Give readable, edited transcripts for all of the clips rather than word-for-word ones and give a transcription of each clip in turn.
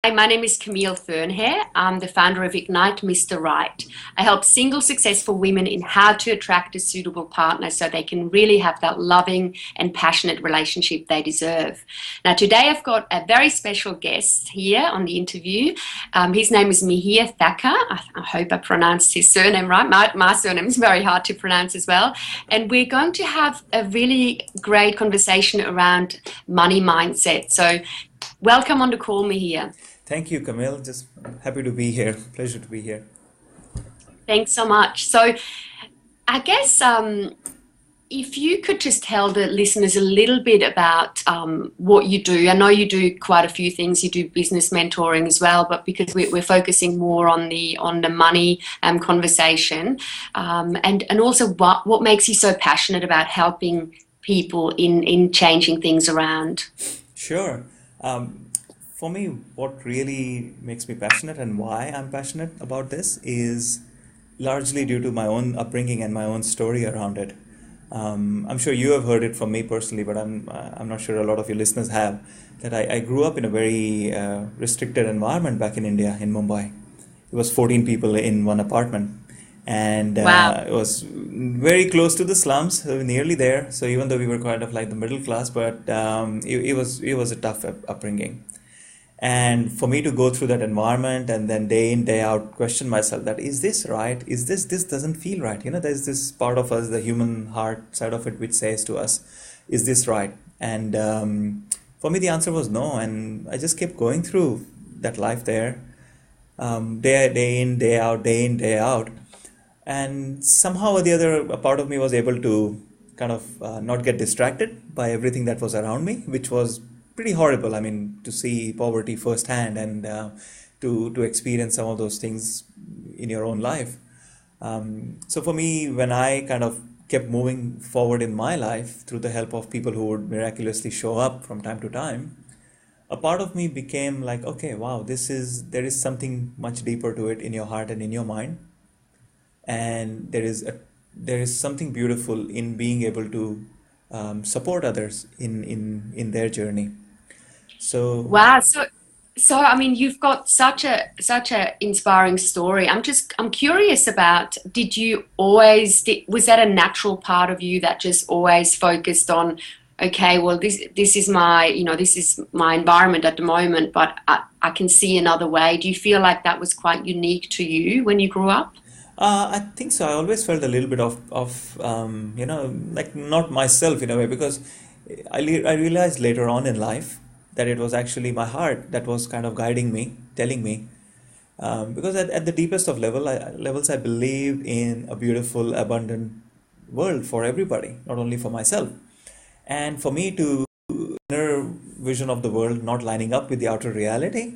Hi, my name is Camille Thurnherr. I'm the founder of Ignite Mr. Right. I help single successful women in how to attract a suitable partner so they can really have that loving and passionate relationship they deserve. Now, today I've got a very special guest here on the interview. His name is Mihir Thaker. I hope I pronounced his surname right. My surname is very hard to pronounce as well. And we're going to have a really great conversation around money mindset. So welcome on the call, Mihir. Thank you, Camille. Just happy to be here. Pleasure to be here. Thanks so much. So, I guess if you could just tell the listeners a little bit about what you do. I know you do quite a few things. You do business mentoring as well, but because we're focusing more on the money conversation, and also what makes you so passionate about helping people in changing things around. Sure. For me, what really makes me passionate and why I'm passionate about this is largely due to my own upbringing and my own story around it. I'm sure you have heard it from me personally, but I'm not sure a lot of your listeners have. That I grew up in a very restricted environment back in India, in Mumbai. It was 14 people in one apartment, and Wow. it was very close to the slums, so nearly there. So even though we were kind of like the middle class, but it was a tough upbringing. And for me to go through that environment and then day in, day out question myself that is this right? Is this doesn't feel right? There's this part of us, the human heart side of it, which says to us, is this right? And for me, the answer was no. And I just kept going through that life there, day in, day out, day in, day out. And somehow or the other, a part of me was able to kind of not get distracted by everything that was around me, which was pretty horrible. I mean, to see poverty firsthand and to experience some of those things in your own life. So for me, when I kind of kept moving forward in my life through the help of people who would miraculously show up from time to time, a part of me became like, okay, wow, there is something much deeper to it in your heart and in your mind, and there is something beautiful in being able to support others in their journey. So Wow. So I mean, you've got such a inspiring story. I'm curious about, was that a natural part of you that just always focused on, okay, well, this is my environment at the moment, but I can see another way. Do you feel like that was quite unique to you when you grew up? I think so. I always felt a little bit of like not myself in a way, because I realized later on in life that it was actually my heart that was kind of guiding me, telling me. Because at the deepest of levels, I believed in a beautiful, abundant world for everybody, not only for myself. And for me to inner vision of the world not lining up with the outer reality,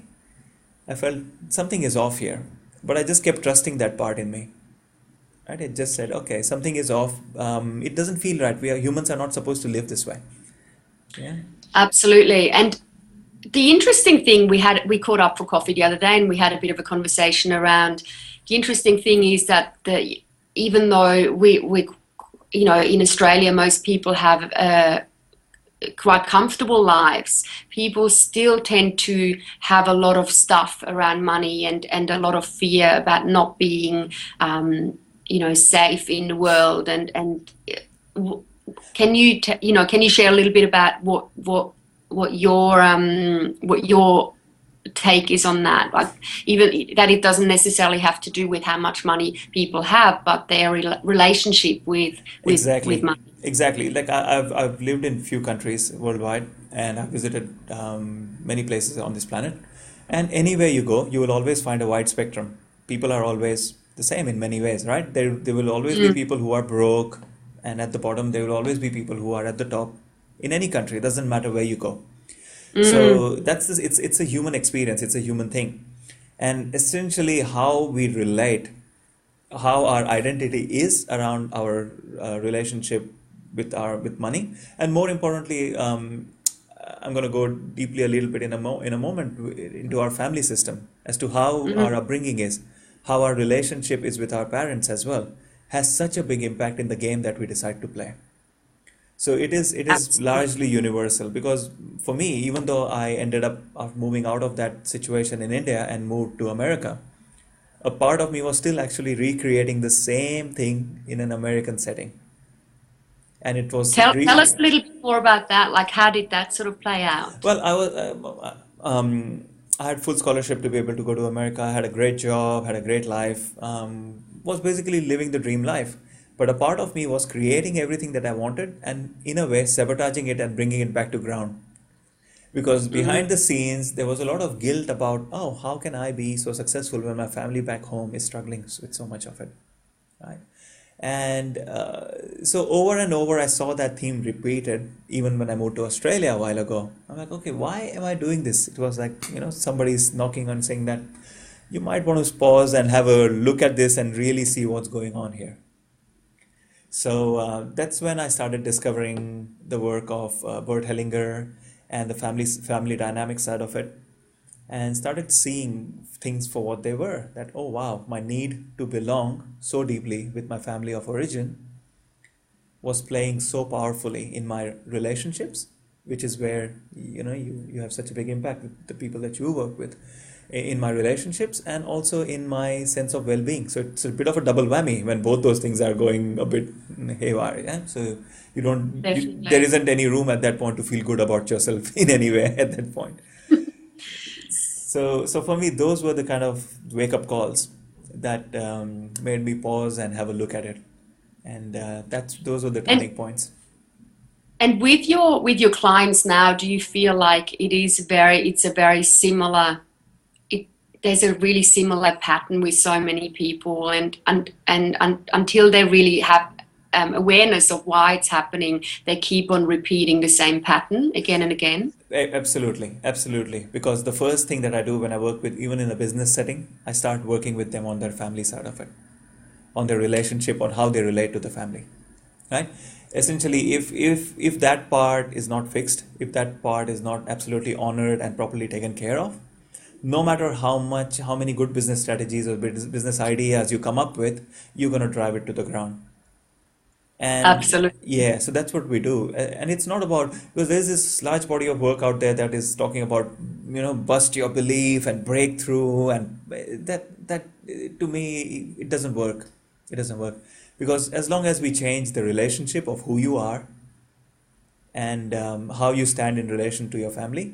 I felt something is off here. But I just kept trusting that part in me. Right? It just said, okay, something is off. It doesn't feel right. Humans are not supposed to live this way. Yeah. Absolutely. And the interesting thing, we caught up for coffee the other day and we had a bit of a conversation around, the interesting thing is that even though we in Australia most people have quite comfortable lives, people still tend to have a lot of stuff around money and a lot of fear about not being safe in the world. And can you share a little bit about what your take is on that? Like, even that it doesn't necessarily have to do with how much money people have, but their relationship with Exactly, money. exactly. Like I've lived in few countries worldwide, and I've visited many places on this planet. And anywhere you go, you will always find a wide spectrum. People are always the same in many ways, right? There will always be Mm, people who are broke, and at the bottom there will always be people who are at the top. In any country, it doesn't matter where you go. mm, So it's a human experience. It's a human thing, and essentially how we relate, how our identity is around our relationship with money, and more importantly, I'm going to go deeply a little bit in a moment into our family system as to how mm. our upbringing is, how our relationship is with our parents as well, has such a big impact in the game that we decide to play. So it is largely Absolutely. universal because for me, even though I ended up moving out of that situation in India and moved to America, a part of me was still actually recreating the same thing in an American setting, and it was Tell us a little bit more about that. Like, how did that sort of play out? well, I had full scholarship to be able to go to America. I had a great job, had a great life, was basically living the dream life. But a part of me was creating everything that I wanted and in a way sabotaging it and bringing it back to ground. Because behind the Mm. scenes, there was a lot of guilt about, oh, how can I be so successful when my family back home is struggling with so much of it, right? And so over and over, I saw that theme repeated even when I moved to Australia a while ago. I'm like, okay, why am I doing this? It was like, somebody's knocking on saying that you might want to pause and have a look at this and really see what's going on here. So that's when I started discovering the work of Bert Hellinger and the family dynamic side of it, and started seeing things for what they were. That, oh wow, my need to belong so deeply with my family of origin was playing so powerfully in my relationships, which is where you have such a big impact with the people that you work with, in my relationships and also in my sense of well-being. So it's a bit of a double whammy when both those things are going a bit haywire. Yeah? So there Definitely. isn't any room at that point to feel good about yourself in any way at that point. So for me, those were the kind of wake-up calls that made me pause and have a look at it, and those were the And turning points. with your clients now, do you feel like it's a very similar it, there's a really similar pattern with so many people, and until they really have awareness of why it's happening, they keep on repeating the same pattern again and again? Absolutely, absolutely. Because the first thing that I do when I work with, even in a business setting, I start working with them on their family side of it, on their relationship, on how they relate to the family, right? Essentially, if that part is not fixed, if that part is not absolutely honored and properly taken care of, no matter how many good business strategies or business ideas you come up with, you're going to drive it to the ground. And Absolutely. yeah, so that's what we do. And it's not about, because there's this large body of work out there that is talking about, bust your belief and breakthrough. And to me, it doesn't work. It doesn't work. Because as long as we change the relationship of who you are and how you stand in relation to your family,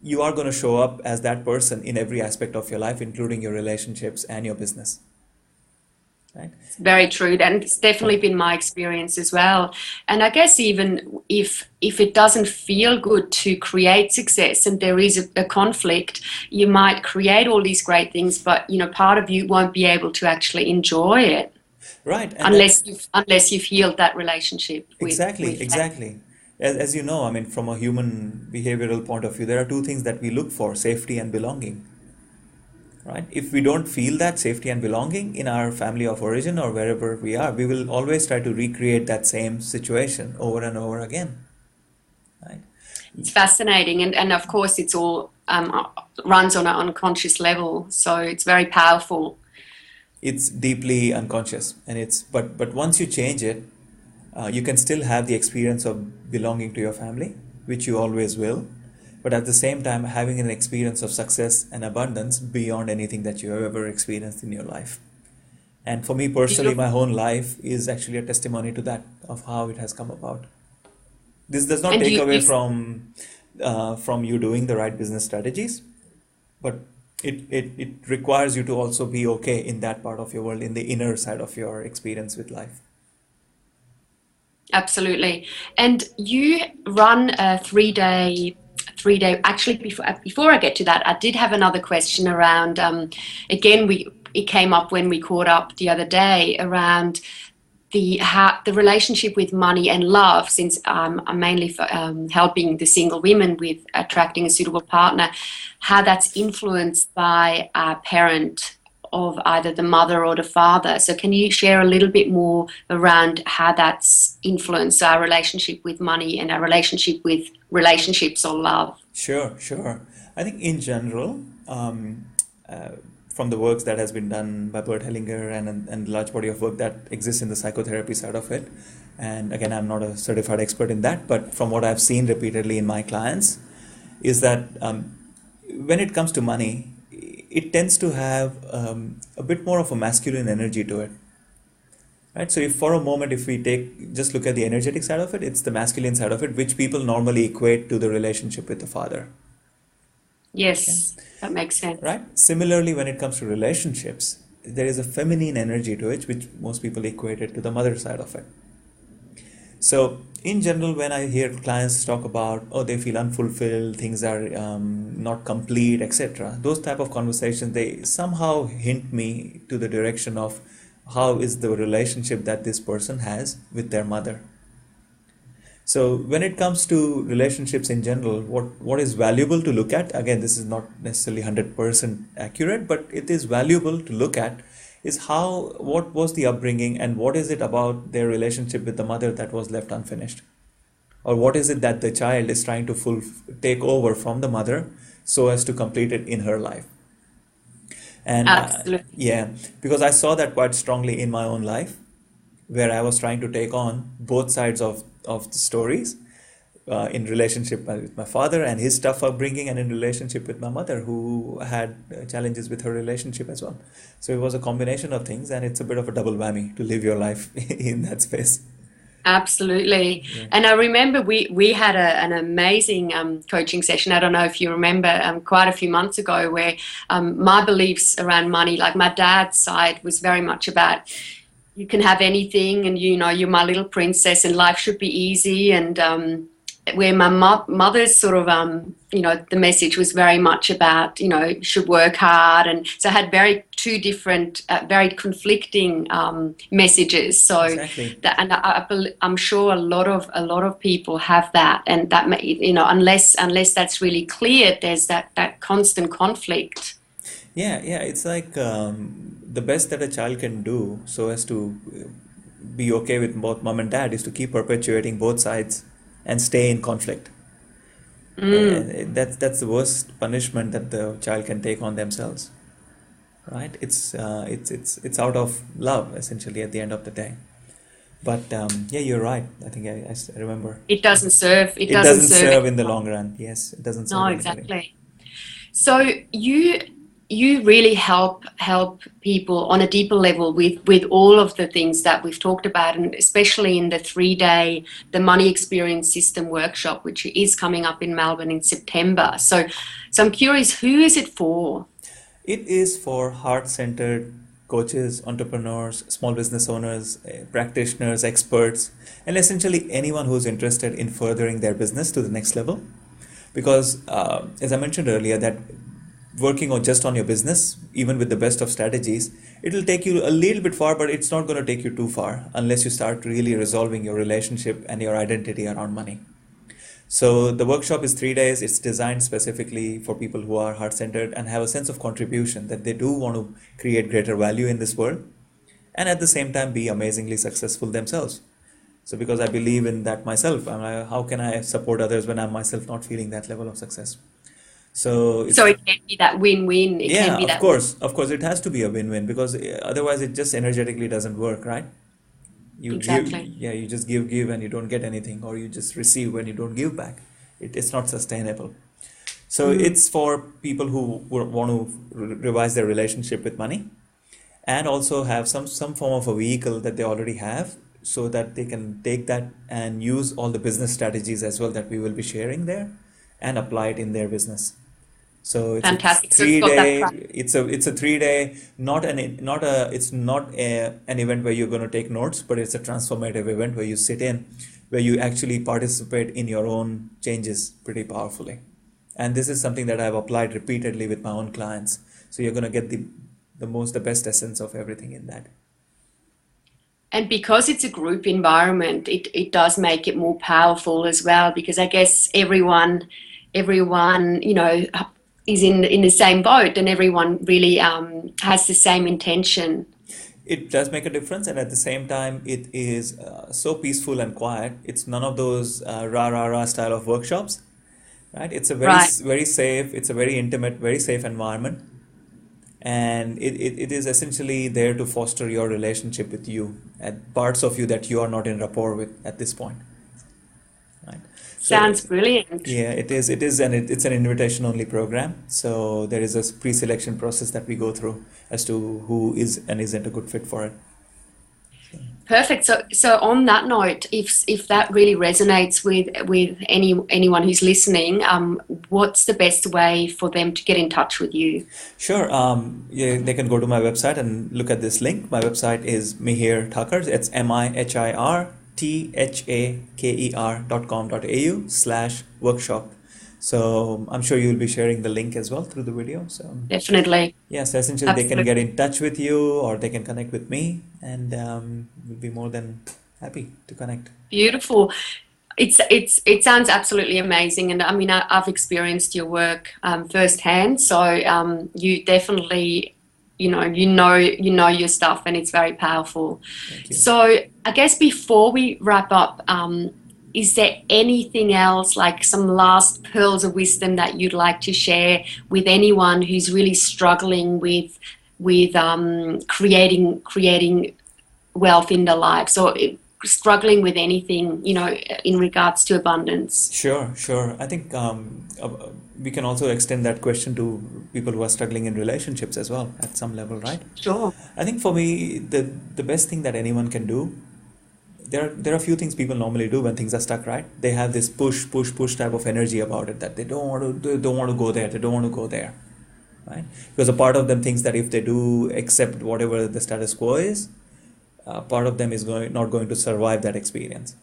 you are going to show up as that person in every aspect of your life, including your relationships and your business, right? Very true, and it's definitely been my experience as well. And I guess even if it doesn't feel good to create success, and there is a conflict, you might create all these great things, but part of you won't be able to actually enjoy it Right, and that's unless you've healed that relationship exactly, with family. exactly. As you know, I mean, from a human behavioral point of view, there are two things that we look for: safety and belonging. Right? If we don't feel that safety and belonging in our family of origin or wherever we are, we will always try to recreate that same situation over and over again. Right? It's fascinating, and of course it's all runs on an unconscious level, so it's very powerful. It's deeply unconscious, and but once you change it, you can still have the experience of belonging to your family, which you always will, but at the same time having an experience of success and abundance beyond anything that you have ever experienced in your life. And for me personally, my Beautiful. own life is actually a testimony to that, of how it has come about. This does not And take away you from you doing the right business strategies, but it requires you to also be okay in that part of your world, in the inner side of your experience with life. Absolutely. And you run a 3 day. Actually, before I get to that, I did have another question around. Again, we it came up when we caught up the other day around the relationship with money and love. Since I'm mainly helping the single women with attracting a suitable partner, how that's influenced by a parent of either the mother or the father. So can you share a little bit more around how that's influenced our relationship with money and our relationship with relationships or love? Sure, sure. I think in general, uh, from the works that has been done by Bert Hellinger and the large body of work that exists in the psychotherapy side of it, and again, I'm not a certified expert in that, but from what I've seen repeatedly in my clients, is that when it comes to money, it tends to have a bit more of a masculine energy to it. Right. So if for a moment, if we just look at the energetic side of it, it's the masculine side of it, which people normally equate to the relationship with the father. Yes, that makes sense. Right. Similarly, when it comes to relationships, there is a feminine energy to it, which most people equate it to the mother side of it. So in general, when I hear clients talk about, oh, they feel unfulfilled, things are not complete, etc., those type of conversations, they somehow hint me to the direction of how is the relationship that this person has with their mother. So when it comes to relationships in general, what is valuable to look at, again, this is not necessarily 100% accurate, but it is valuable to look at, is what was the upbringing and what is it about their relationship with the mother that was left unfinished? Or what is it that the child is trying to take over from the mother so as to complete it in her life? And Absolutely. because I saw that quite strongly in my own life, where I was trying to take on both sides of the stories, in relationship with my father and his tough upbringing, and in relationship with my mother, who had challenges with her relationship as well. So it was a combination of things, and it's a bit of a double whammy to live your life in that space. Absolutely. Yeah. And I remember we had an amazing coaching session. I don't know if you remember, quite a few months ago, where my beliefs around money, like my dad's side, was very much about you can have anything, and you're my little princess, and life should be easy. And where my mother's sort of the message was very much about you should work hard, and so I had two different very conflicting messages. So Exactly. and I'm sure a lot of people have that, and that unless that's really clear, there's that constant conflict. Yeah, it's like the best that a child can do so as to be okay with both mom and dad is to keep perpetuating both sides and stay in conflict. That's the worst punishment that the child can take on themselves, right? It's out of love essentially at the end of the day. But yeah, you're right. I think I remember. It doesn't serve. It doesn't serve in the long run. Yes, it doesn't serve No, anybody. exactly. So you really help people on a deeper level with all of the things that we've talked about, and especially in the 3-day the Money Experience System workshop, which is coming up in Melbourne in September. So I'm curious, who is it for? It is for heart-centered coaches, entrepreneurs, small business owners, practitioners, experts, and essentially anyone who's interested in furthering their business to the next level. Because as I mentioned earlier, that working just on your business, even with the best of strategies, it'll take you a little bit far, but it's not going to take you too far unless you start really resolving your relationship and your identity around money. So the workshop is 3 days. It's designed specifically for people who are heart-centered and have a sense of contribution, that they do want to create greater value in this world and at the same time be amazingly successful themselves. So because I believe in that myself, how can I support others when I'm myself not feeling that level of success? So it can be that win-win. Yeah, of course, it has to be a win-win, because otherwise it just energetically doesn't work, right? Exactly. You just give and you don't get anything, or you just receive when you don't give back. It's not sustainable. So it's for people who want to revise their relationship with money, and also have some form of a vehicle that they already have, so that they can take that and use all the business strategies as well that we will be sharing there, and apply it in their business. So it's fantastic. a 3-day. It's a 3-day. It's not an event where you're going to take notes, but it's a transformative event where you sit in, where you actually participate in your own changes pretty powerfully. And this is something that I've applied repeatedly with my own clients. So you're going to get the best essence of everything in that. And because it's a group environment, it does make it more powerful as well, because I guess everyone is in the same boat, and everyone really has the same intention. It does make a difference, and at the same time, it is so peaceful and quiet. It's none of those rah style of workshops, right? It's a very safe. It's a very intimate, very safe environment, and it is essentially there to foster your relationship with you and parts of you that you are not in rapport with at this point, right? So Sounds brilliant. yeah, it is, and it's an invitation only program. So there is a pre-selection process that we go through as to who is and isn't a good fit for it. Perfect. So on that note, if that really resonates with anyone who's listening, what's the best way for them to get in touch with you? Sure. Yeah, they can go to my website and look at this link. My website is Mihir Thaker. It's mihirthaker.com.au/workshop. So I'm sure you'll be sharing the link as well through the video. So Definitely. yes, essentially they can get in touch with you or they can connect with me, and we'll be more than happy to connect. Beautiful. It sounds absolutely amazing, and I mean I've experienced your work firsthand. So you definitely you know your stuff, and it's very powerful. Thank you. So I guess before we wrap up, is there anything else, like some last pearls of wisdom that you'd like to share with anyone who's really struggling with creating wealth in their lives, or struggling with anything, in regards to abundance? Sure. I think we can also extend that question to people who are struggling in relationships as well at some level, right? Sure. I think for me, the best thing that anyone can do, there are a few things people normally do when things are stuck, right? They have this push type of energy about it, that they don't want to go there, they don't want to go there, right? Because a part of them thinks that if they do accept whatever the status quo is, part of them is not going to survive that experience,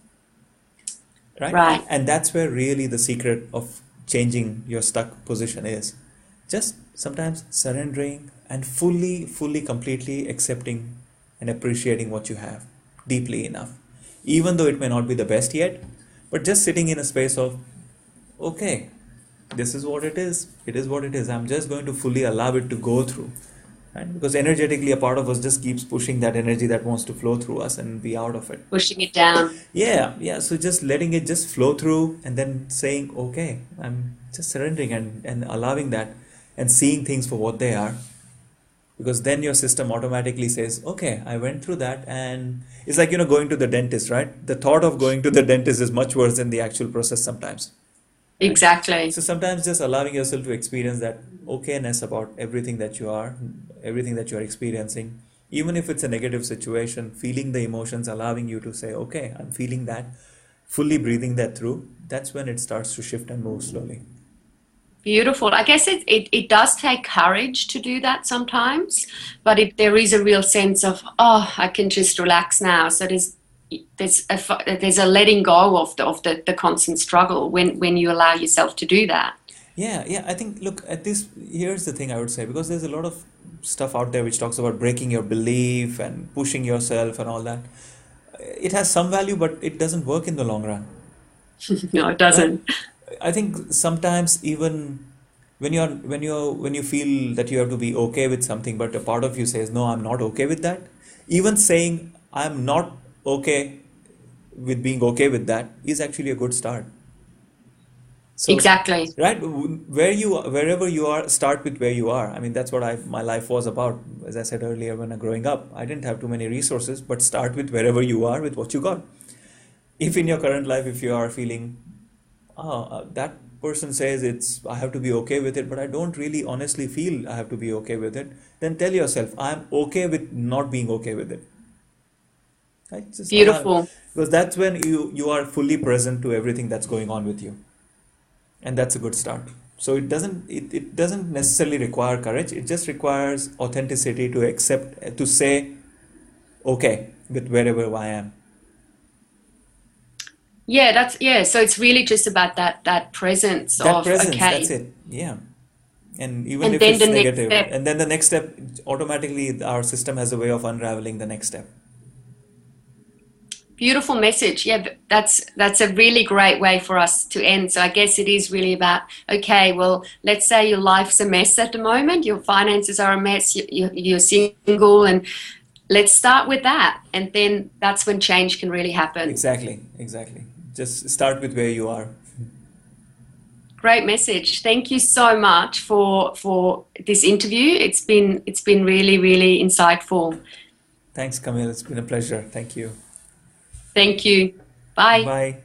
right? Right. And that's where really the secret of changing your stuck position is. Just sometimes surrendering and fully, completely accepting and appreciating what you have deeply enough, even though it may not be the best yet, but just sitting in a space of, okay, this is what it is what it is, I'm just going to fully allow it to go through, right? Because energetically a part of us just keeps pushing that energy that wants to flow through us and be out of it, Pushing it down. yeah. So just letting it just flow through, and then saying, okay, I'm just surrendering and allowing that and seeing things for what they are. Because then your system automatically says, okay, I went through that. And it's like, going to the dentist, right? The thought of going to the dentist is much worse than the actual process sometimes. Exactly. So sometimes just allowing yourself to experience that okayness about everything that you are experiencing, even if it's a negative situation, feeling the emotions, allowing you to say, okay, I'm feeling that, fully breathing that through, that's when it starts to shift and move slowly. Beautiful. I guess it does take courage to do that sometimes, but there is a real sense of, I can just relax now. So there's a letting go of the constant struggle when you allow yourself to do that. Yeah. I think, look, at this, here's the thing I would say, because there's a lot of stuff out there which talks about breaking your belief and pushing yourself and all that. It has some value, but it doesn't work in the long run. No, it doesn't. I think sometimes even when you feel that you have to be okay with something, but a part of you says, no, I'm not okay with that. Even saying I'm not okay with being okay with that is actually a good start. So, Exactly. right, wherever you are, start with where you are. I mean, that's what my life was about. As I said earlier, when growing up, I didn't have too many resources, but start with wherever you are with what you got. If in your current life, if you are feeling, that person says I have to be okay with it, but I don't really honestly feel I have to be okay with it, then tell yourself, I'm okay with not being okay with it. Right? Just Beautiful. because that's when you are fully present to everything that's going on with you. And that's a good start. So it doesn't necessarily require courage. It just requires authenticity to accept, to say, okay, with wherever I am. Yeah, so it's really just about that presence of, okay. That's it. Yeah. And even And if then it's the next negative, step. and then the next step, automatically our system has a way of unraveling the next step. Beautiful message. Yeah, that's a really great way for us to end. So I guess it is really about, okay, well, let's say your life's a mess at the moment, your finances are a mess, you're single, and let's start with that. And then that's when change can really happen. Exactly. Just start with where you are. Great message. Thank you so much for this interview. It's been really, really insightful. Thanks, Camille. It's been a pleasure. Thank you. Thank you. Bye. Bye.